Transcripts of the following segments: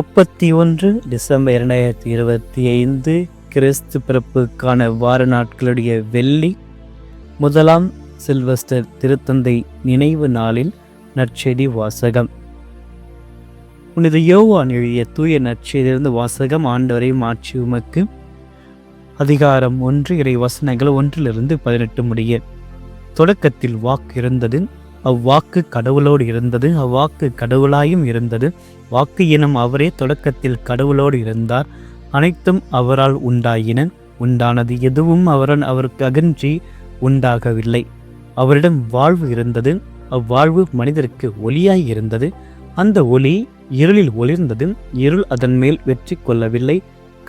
31 December 2025 கிறிஸ்து பிறப்புக்கான வார நாட்களுடைய வெள்ளி. முதலாம் சில்வஸ்டர் திருத்தந்தை நினைவு நாளில் நற்செய்தி வாசகம். புனித யோவான் எழுதிய தூய நற்செய்தியிலிருந்து வாசகம். ஆண்டவரை மாட்சி உமக்கு. அதிகாரம் 1, இறை வசனங்கள் 1-18 முடிய. தொடக்கத்தில் வாக்கு இருந்தது, அவ்வாக்கு கடவுளோடு இருந்தது, அவ்வாக்கு கடவுளாயும் இருந்தது. வாக்கு எனும் அவரே தொடக்கத்தில் கடவுளோடு இருந்தார். அனைத்தும் அவரால் உண்டாயின. உண்டானது எதுவும் அவருக்கு அகன்றி உண்டாகவில்லை. அவரிடம் வாழ்வு இருந்தது, அவ்வாழ்வு மனிதருக்கு ஒளியாய் இருந்தது. அந்த ஒளி இருளில் ஒளிர்ந்தது, இருள் அதன் மேல் வெற்றி கொள்ளவில்லை.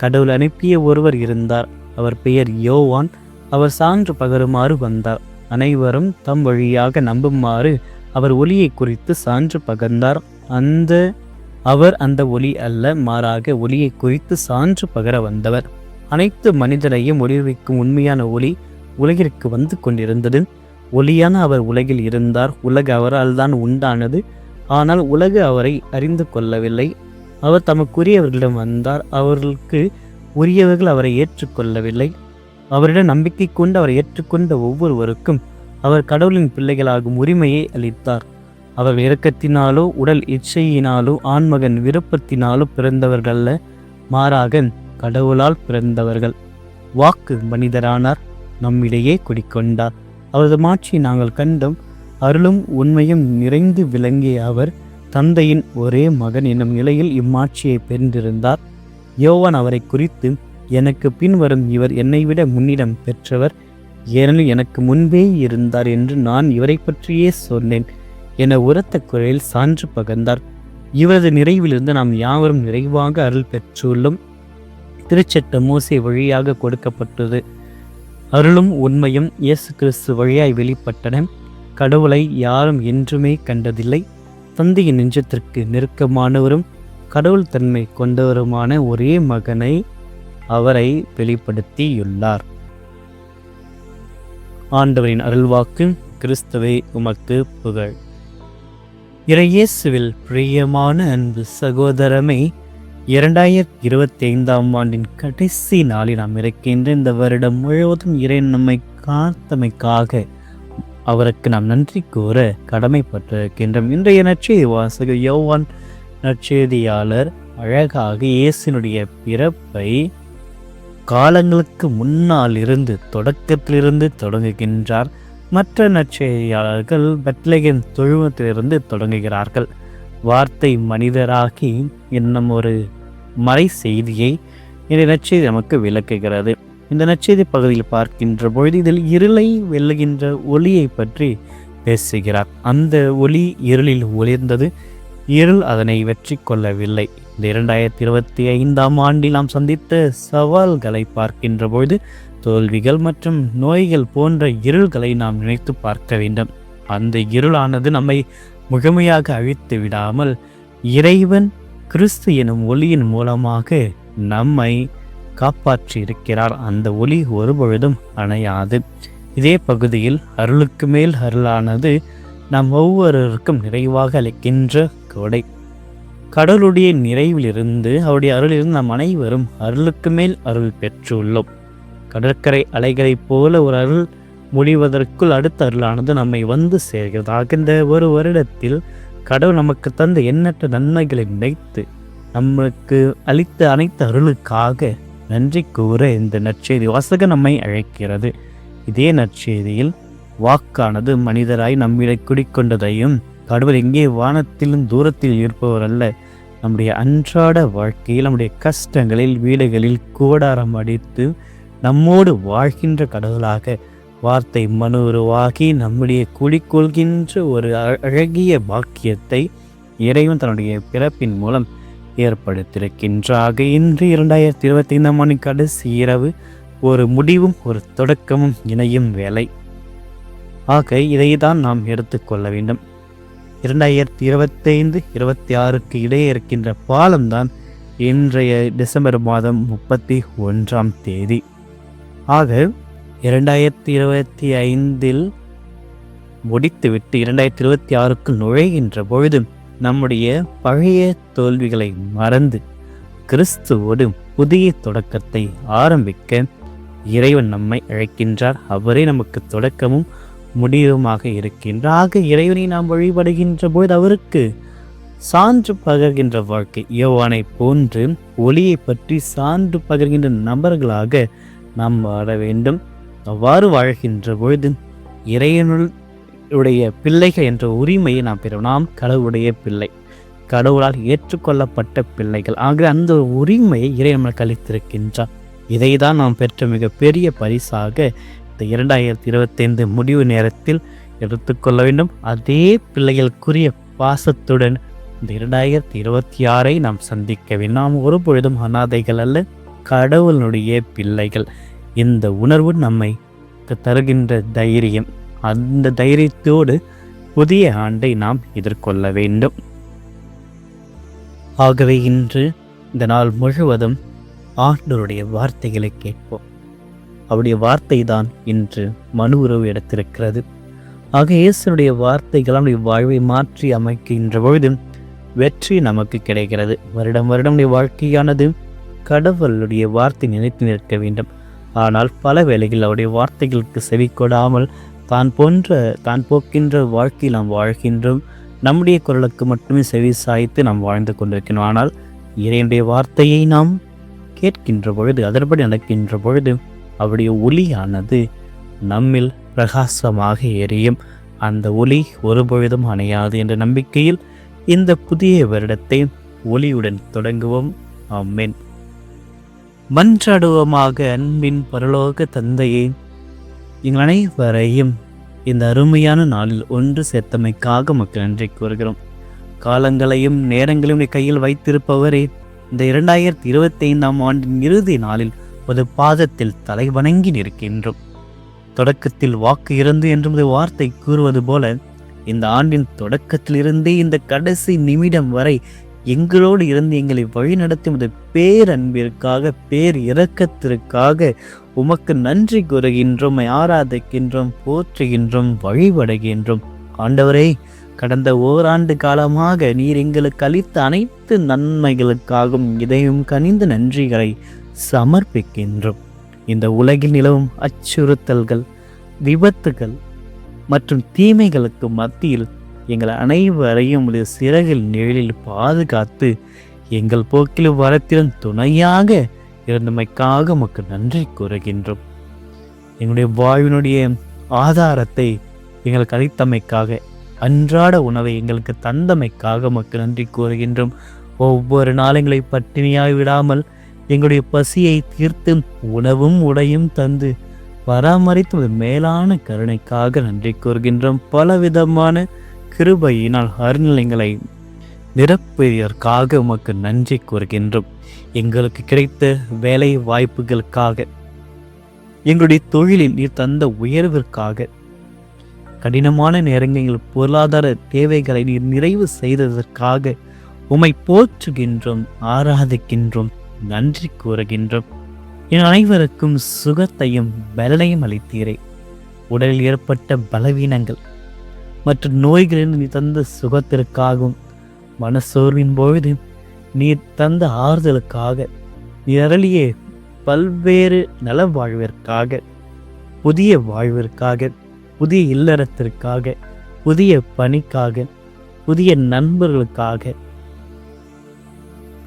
கடவுள் அனுப்பிய ஒருவர் இருந்தார், அவர் பெயர் யோவான். அவர் சான்று பகருமாறு வந்தார், அனைவரும் தம் வழியாக நம்புமாறு அவர் ஒளியை குறித்து சான்று பகர்ந்தார். அவர் அந்த ஒளி அல்ல, மாறாக ஒளியை குறித்து சான்று பகர வந்தவர். அனைத்து மனிதரையும் ஒளிர்விக்கும் உண்மையான ஒளி உலகிற்கு வந்து கொண்டிருந்தது. ஒளியான அவர் உலகில் இருந்தார். உலகு அவரால் தான் உண்டானது, ஆனால் உலகு அவரை அறிந்து கொள்ளவில்லை. அவர் தமக்குரியவர்களிடம் வந்தார், அவர்களுக்கு உரியவர்கள் அவரை ஏற்றுக்கொள்ளவில்லை. அவரிடம் நம்பிக்கை கொண்டு அவரை ஏற்றுக்கொண்ட ஒவ்வொருவருக்கும் அவர் கடவுளின் பிள்ளைகளாகும் உரிமையை அளித்தார். அவர்கள் இரக்கத்தினாலோ உடல் இச்சையினாலோ ஆண்மகன் விருப்பத்தினாலோ பிறந்தவர்கள் அல்ல, மாறாக கடவுளால் பிறந்தவர்கள். வாக்கு மனிதரானார், நம்மிடையே குடிக்கொண்டார். அவரது மாட்சியை நாங்கள் கண்டோம். அருளும் உண்மையும் நிறைந்து விளங்கிய அவர் தந்தையின் ஒரே மகன் என்னும் நிலையில் இம்மாட்சியை பெற்றிருந்தார். யோவான் அவரை குறித்து, எனக்கு பின்வரும் இவர் என்னை விட முன்னிடம் பெற்றவர், ஏனெனில் எனக்கு முன்பே இருந்தார் என்று நான் இவரை பற்றியே சொன்னேன் என உரத்த குரலில் சான்று பகர்ந்தார். இவரது நிறைவிலிருந்து நாம் யாவரும் நிறைவாக அருள் பெற்றுள்ளோம். திருச்சட்ட மோசே வழியாக கொடுக்கப்பட்டது. அருளும் உண்மையும் இயேசு கிறிஸ்து வழியாய் வெளிப்பட்டன. கடவுளை யாரும் என்றுமே கண்டதில்லை. தந்தையின் நெஞ்சத்திற்கு நெருக்கமானவரும் கடவுள் தன்மை கொண்டவருமான ஒரே மகனை அவரை வெளிப்படுத்தியுள்ளார். ஆண்டவரின் அருள்வாக்கு. கிறிஸ்துவே உமக்கு புகழ். இறையேசுவில் பிரியமான அன்பு சகோதரமே, 2025ஆம் ஆண்டின் கடைசி நாளில் நாம் இருக்கின்ற இந்த வருடம் முழுவதும் இறை நம்மை காத்தமைக்காக அவருக்கு நாம் நன்றி கூற கடமைப்பட்டிருக்கின்றோம். இன்றைய நற்செய்தி வாசக யோவான் நற்செய்தியாளர் அழகாக இயேசுனுடைய பிறப்பை காலங்களுக்கு முன்னால் இருந்து தொடக்கத்திலிருந்து தொடங்குகின்றார். மற்ற நற்செய்தியாளர்கள் பெத்லகேம் தொழுவத்திலிருந்து தொடங்குகிறார்கள். வார்த்தை மனிதராகி என்னும் ஒரு மறை செய்தியை இந்த நற்செய்தி நமக்கு விளக்குகிறது. இந்த நற்செய்தி பகுதியில் பார்க்கின்ற பொழுது இதில் இருளை வெல்லுகின்ற ஒளியை பற்றி பேசுகிறார். அந்த ஒளி இருளில் ஒளிர்ந்தது, இருள் அதனை வெற்றி கொள்ளவில்லை. இந்த 2025ஆம் ஆண்டில் நாம் சந்தித்த சவால்களை பார்க்கின்ற பொழுது தோல்விகள் மற்றும் நோய்கள் போன்ற இருள்களை நாம் நினைத்து பார்க்க வேண்டும். அந்த இருளானது நம்மை முழுமையாக அழித்து விடாமல் இறைவன் கிறிஸ்து எனும் ஒளியின் மூலமாக நம்மை காப்பாற்றி இருக்கிறார். அந்த ஒளி ஒருபொழுதும் அணையாது. இதே பகுதியில் அருளுக்கு மேல் அருளானது நாம் ஒவ்வொருவருக்கும் நிறைவாக அளிக்கின்ற கொடை. கடவுளுடைய நிறைவிலிருந்து அவருடைய அருளிலிருந்து நாம் அனைவரும் அருளுக்கு மேல் அருள் பெற்றுள்ளோம். கடற்கரை அலைகளைப் போல ஒரு அருள் முடிவதற்குள் அடுத்த அருளானது நம்மை வந்து சேர்கிறதாக. இந்த ஒரு வருடத்தில் கடவுள் நமக்கு தந்த எண்ணற்ற நன்மைகளை நினைத்து நமக்கு அளித்த அனைத்து அருளுக்காக நன்றி கூற இந்த நற்செய்தி வாசகம் நம்மை அழைக்கிறது. இதே நற்செய்தியில் வாக்கானது மனிதராய் நம்மிடை குடிக்கொண்டதையும், கடவுள் எங்கே வானத்திலும் தூரத்தில் இருப்பவர் அல்ல, நம்முடைய அன்றாட வாழ்க்கையில் நம்முடைய கஷ்டங்களில் வீடுகளில் கூடாரம் அடித்து நம்மோடு வாழ்கின்ற கடவுளாக வார்த்தை மனு உருவாகி நம்முடைய குடிக்கொள்கின்ற ஒரு அழகிய பாக்கியத்தை இறைவன் தன்னுடைய பிறப்பின் மூலம் ஏற்படுத்தியிருக்கின்றாக. இன்று 2025ஆம் ஆண்டின் கடைசி இரவு ஒரு முடிவும் ஒரு தொடக்கமும் இணையும் வேலை. ஆக இதை தான் நாம் எடுத்துக்கொள்ள வேண்டும். 2025-26க்கு இடையே இருக்கின்ற பாலம்தான் இன்றைய டிசம்பர் மாதம் 31ஆம் தேதி. ஆக 2025 முடித்துவிட்டு 2026க்குள் நுழைகின்ற பொழுது நம்முடைய பழைய தோல்விகளை மறந்து கிறிஸ்துவோடு புதிய தொடக்கத்தை ஆரம்பிக்க இறைவன் நம்மை அழைக்கின்றார். அவரே நமக்கு தொடக்கமும் முடிவுமாக இருக்கின்றார். ஆக இறைவனை நாம் வழிபடுகின்ற போது அவருக்கு சான்று பகர்கின்ற வாழ்க்கை, யோவானை போன்று ஒளியை பற்றி சான்று பகர்கின்ற நபர்களாக நாம் வாழ வேண்டும். அவ்வாறு வாழ்கின்ற பொழுது இறைவனுடைய பிள்ளைகள் என்ற உரிமையை நாம் பெறும். நாம் கடவுளுடைய பிள்ளை, கடவுளால் ஏற்றுக்கொள்ளப்பட்ட பிள்ளைகள். ஆக அந்த உரிமையை இறைவன் நமக்கு அளித்திருக்கின்றார். இதை தான் நாம் பெற்ற மிகப்பெரிய பரிசாக இந்த 2025 முடிவு நேரத்தில் எடுத்துக்கொள்ள வேண்டும். அதே பிள்ளைகளுக்குரிய பாசத்துடன் இந்த 2026 நாம் சந்திக்க வேண்டும். நாம் ஒரு பொழுதும் அனாதைகள் அல்ல, கடவுளுடைய பிள்ளைகள். இந்த உணர்வு நம்மை தருகின்ற தைரியம், அந்த தைரியத்தோடு புதிய ஆண்டை நாம் எதிர்கொள்ள வேண்டும். ஆகவே இன்று இந்த நாள் முழுவதும் ஆண்டவருடைய வார்த்தைகளை கேட்போம். அவருடைய வார்த்தை தான் இன்று மனு உருவு எடுத்திருக்கிறது. ஆக இயேசுனுடைய வார்த்தைகள் நம்முடைய வாழ்வை மாற்றி அமைக்கின்ற பொழுது வெற்றி நமக்கு கிடைக்கிறது. வருடம் வருடமுடைய வாழ்க்கையானது கடவுளுடைய வார்த்தை நினைத்து நிற்க வேண்டும். ஆனால் பல வேளைகளில் அவருடைய வார்த்தைகளுக்கு செவிக்கொடாமல் தான் போக்கின்ற வாழ்க்கையில் நாம் வாழ்கின்றோம். நம்முடைய குரலுக்கு மட்டுமே செவி சாய்த்து நாம் வாழ்ந்து கொண்டிருக்கிறோம். ஆனால் இறைவனுடைய வார்த்தையை நாம் கேட்கின்ற பொழுது, அதன்படி நடக்கின்ற பொழுது அவருடைய ஒளியானது நம்மில் பிரகாசமாக எரியும். அந்த ஒளி ஒருபொழுதும் அணையாது என்ற நம்பிக்கையில் இந்த புதிய வருடத்தை ஒளியுடன் தொடங்குவோம். ஆமென். மன்றாடுவோமாக. அன்பின் பரலோக தந்தையே, எங்கள் அனைவரையும் இந்த அருமையான நாளில் ஒன்று சேர்த்தமைக்காக மக்கள் நன்றி கூறுகிறோம். காலங்களையும் நேரங்களையும் கையில் வைத்திருப்பவரே, இந்த 2025 ஆண்டின் இறுதி நாளில் ஒரு பாதத்தில் தலை வணங்கி நிற்கின்றோம். தொடக்கத்தில் வாக்கு இருந்து என்றும் வார்த்தை கூறுவது போல இந்த ஆண்டின் தொடக்கத்திலிருந்தே இந்த கடைசி நிமிடம் வரை எங்களோடு இருந்து எங்களை வழிநடத்தும் பேரன்பிற்காக, பேர் இரக்கத்திற்காக உமக்கு நன்றி கூறுகின்றோம், ஆராதிக்கின்றோம், போற்றுகின்றோம், வழிபடுகின்றோம். ஆண்டவரே, கடந்த ஓராண்டு காலமாக நீர் எங்களுக்கு அளித்த அனைத்து நன்மைகளுக்காகவும் இதையும் கனிந்த நன்றிகளை சமர்ப்பிக்கின்றோம். இந்த உலகில் நிலவும் அச்சுறுத்தல்கள், விபத்துகள் மற்றும் தீமைகளுக்கு மத்தியில் எங்கள் அனைவரையும் உடைய சிறகில் நிழலில் பாதுகாத்து எங்கள் போக்கிலும் வரத்திலும் துணையாக இருந்தமைக்காக உமக்கு நன்றி கூறுகின்றோம். எங்களுடைய வாழ்வினுடைய ஆதாரத்தை எங்களுக்கு அளித்தமைக்காக, அன்றாட உணவை எங்களுக்கு தந்தமைக்காக உமக்கு நன்றி கூறுகின்றோம். ஒவ்வொரு நாளங்களை பட்டினியாய் விடாமல் எங்களுடைய பசியை தீர்த்து உணவும் உடையும் தந்து பராமரித்து மேலான கருணைக்காக நன்றி கூறுகின்றோம். பலவிதமான கிருபையினால் அருள்நிலைகளை நிரப்பியதற்காக உமக்கு நன்றி கூறுகின்றோம். எங்களுக்கு கிடைத்த வேலை வாய்ப்புகளுக்காக, எங்களுடைய தொழிலில் நீர் தந்த உயர்விற்காக, கடினமான நேரங்களில் பொருளாதார தேவைகளை நீர் நிறைவு செய்ததற்காக உம்மை போற்றுகின்றோம், ஆராதிக்கின்றோம், நன்றி கூறுகின்றோம். என் அனைவருக்கும் சுகத்தையும் பலனையும் அளித்தீரே. உடலில் ஏற்பட்ட பலவீனங்கள் மற்றும் நோய்களில் நீ தந்த சுகத்திற்காகவும், மனசோர்வின் பொழுது நீர் தந்த ஆறுதலுக்காக, நீ அருளிய பல்வேறு நல வாழ்விற்காக, புதிய வாழ்விற்காக, புதிய இல்லறத்திற்காக, புதிய பணிக்காக, புதிய நண்பர்களுக்காக,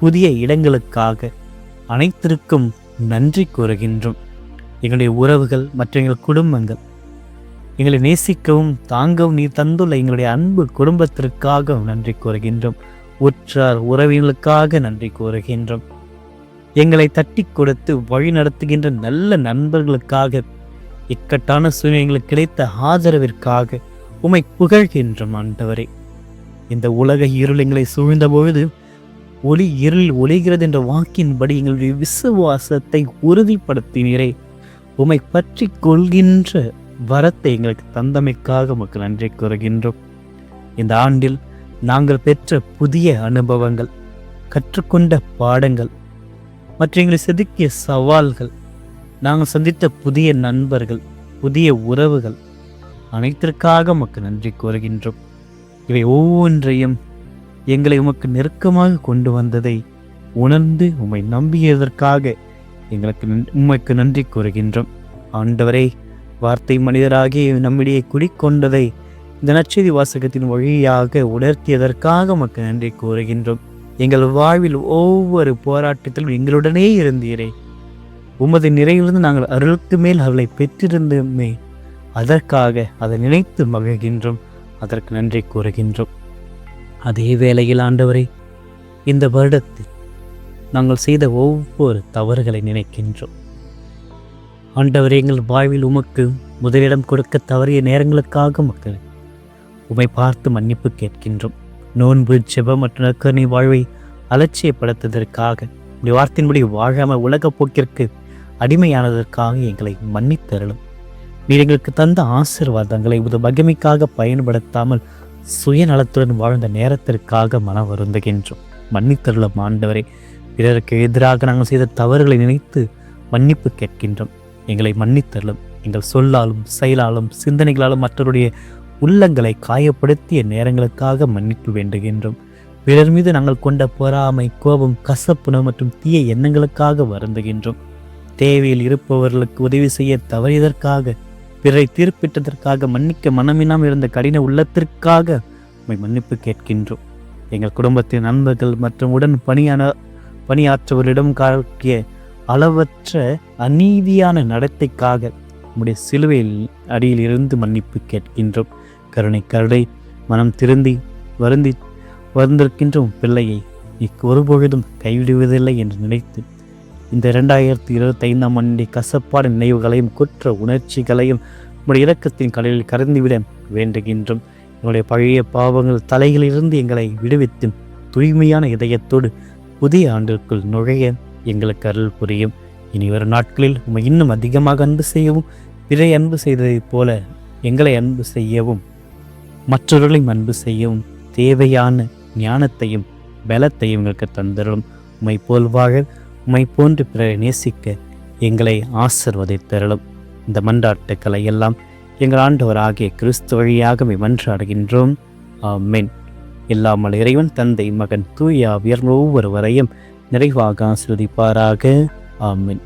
புதிய இடங்களுக்காக அனைத்திற்கும் நன்றி கூறுகின்றோம். எங்களுடைய உறவுகள் மற்றும் எங்கள் குடும்பங்கள், எங்களை நேசிக்கவும் தாங்கவும் நீ தந்துள்ள எங்களுடைய அன்பு குடும்பத்திற்காக நன்றி கூறுகின்றோம். உற்றார் உறவினர்களுக்காக நன்றி கூறுகின்றோம். எங்களை தட்டி கொடுத்து வழி நடத்துகின்ற நல்ல நண்பர்களுக்காக, இக்கட்டான சூழ்நிலைகளுக்கு கிடைத்த ஆதரவிற்காக உம்மை புகழ்கின்றோம். ஆண்டவரே, இந்த உலக இருள் எங்களை சூழ்ந்த பொழுது ஒளி இருள் ஒளிகிறது என்ற வாக்கின்படி எங்களுடைய விசுவாசத்தை உறுதிப்படுத்தினீரே. உம்மை பற்றி கொள்கின்ற வரத்தை எங்களுக்கு தந்தமைக்காக உமக்கு நன்றி கூறுகின்றோம். இந்த ஆண்டில் நாங்கள் பெற்ற புதிய அனுபவங்கள், கற்றுக்கொண்ட பாடங்கள் மற்றும் எங்களை செதுக்கிய சவால்கள், நாங்கள் சந்தித்த புதிய நண்பர்கள், புதிய உறவுகள் அனைத்திற்காக உமக்கு நன்றி கூறுகின்றோம். இவை ஒவ்வொன்றையும் எங்களை உமக்கு நெருக்கமாக கொண்டு வந்ததை உணர்ந்து உம்மை நம்பியதற்காக உமக்கு நன்றி கூறுகின்றோம். ஆண்டவரே, வார்த்தை மனிதராகி நம்மிடையே குடிக்கொண்டதை இந்த நற்செய்தி வாசகத்தின் வழியாக உணர்த்தியதற்காக உமக்கு நன்றி கூறுகின்றோம். எங்கள் வாழ்வில் ஒவ்வொரு போராட்டத்திலும் எங்களுடனே இருந்தீரே. உமது நிறைவிலிருந்து நாங்கள் அருளுக்கு மேல் அருளை பெற்றிருந்தோமே, அதற்காக அதை நினைத்து மகிழ்கின்றோம். அதற்கு நன்றி கூறுகின்றோம். அதே வேளையில் ஆண்டவரே, இந்த வருடத்தில் நாங்கள் செய்த ஒவ்வொரு தவறுகளை நினைக்கின்றோம். ஆண்டவரே, எங்கள் வாழ்வில் உமக்கு முதலிடம் கொடுக்க தவறிய நேரங்களுக்காக மக்கள் உம்மை பார்த்து மன்னிப்பு கேட்கின்றோம். நோன்பு, ஜெபம் மற்றும் நற்கருணை வாழ்வை அலட்சியப்படுத்துவதற்காக, உடைய வார்த்தையின்படி வாழாமல் உலகப் போக்கிற்கு அடிமையானதற்காக எங்களை மன்னித்தருளும். நீர் எங்களுக்கு தந்த ஆசீர்வாதங்களை உமது மகிமைக்காக பயன்படுத்தாமல் சுயநலத்துடன் வாழ்ந்த நேரத்திற்காக மன வருந்துகின்றோம். மன்னித்தருளும் ஆண்டவரே. பிறருக்கு எதிராக நாங்கள் செய்த தவறுகளை நினைத்து மன்னிப்பு கேட்கின்றோம். எங்களை மன்னித்தருளும். எங்கள் சொல்லாலும் செயலாலும் சிந்தனைகளாலும் மற்றவருடைய உள்ளங்களை காயப்படுத்திய நேரங்களுக்காக மன்னிப்பு வேண்டுகின்றோம். பிறர் மீது நாங்கள் கொண்ட பொறாமை, கோபம், கசப்புணர்வு மற்றும் தீய எண்ணங்களுக்காக வருந்துகின்றோம். தேவையில் இருப்பவர்களுக்கு உதவி செய்ய தவறியதற்காக, பிறரை தீர்ப்பிட்டதற்காக, மன்னிக்க மனமினாம் இருந்த கடின உள்ளத்திற்காக மன்னிப்பு கேட்கின்றோம். எங்கள் குடும்பத்தின் நண்பர்கள் மற்றும் உடன் பணியாற்றவர்களிடம் காட்டிய அளவற்ற அநீதியான நடத்தைக்காக உம்முடைய சிலுவையில் அடியில் இருந்து மன்னிப்பு கேட்கின்றோம். கருணை மனம் திருந்தி வந்திருக்கின்ற பிள்ளையை ஒருபொழுதும் கைவிடுவதில்லை என்று நினைத்து இந்த 2025ஆம் ஆண்டின் கசப்பாடு நினைவுகளையும் குற்ற உணர்ச்சிகளையும் உம்முடைய இரக்கத்தின் கடலில் கறந்துவிட வேண்டுகின்றோம். எங்களுடைய பழைய பாவங்கள் தலைகளிலிருந்து எங்களை விடுவித்து தூய்மையான இதயத்தோடு புதிய ஆண்டிற்குள் நுழைய எங்களுக்கு அருள் புரியும். இனி வரும் நாட்களில் உம்மை இன்னும் அதிகமாக அன்பு செய்யவும், பிறை அன்பு செய்ததைப் போல எங்களை அன்பு செய்யவும், மற்றவர்களையும் அன்பு செய்யவும் தேவையான ஞானத்தையும் பலத்தையும் எங்களுக்கு தந்தரும். உம்மை போல் வாழ, உம்மை போன்று பிறரை நேசிக்க எங்களை ஆசீர்வதித்தருளும். இந்த மன்றாட்டுக்களை எல்லாம் எங்கள் ஆண்டவராகிய கிறிஸ்து வழியாக மன்றாடுகின்றோம். ஆமென். எல்லாமல் இறைவன், தந்தை, மகன், தூய ஆவியார் ஒவ்வொருவரையும் நிறைவாக ஆசீர்வதிப்பாராக. ஆமென்.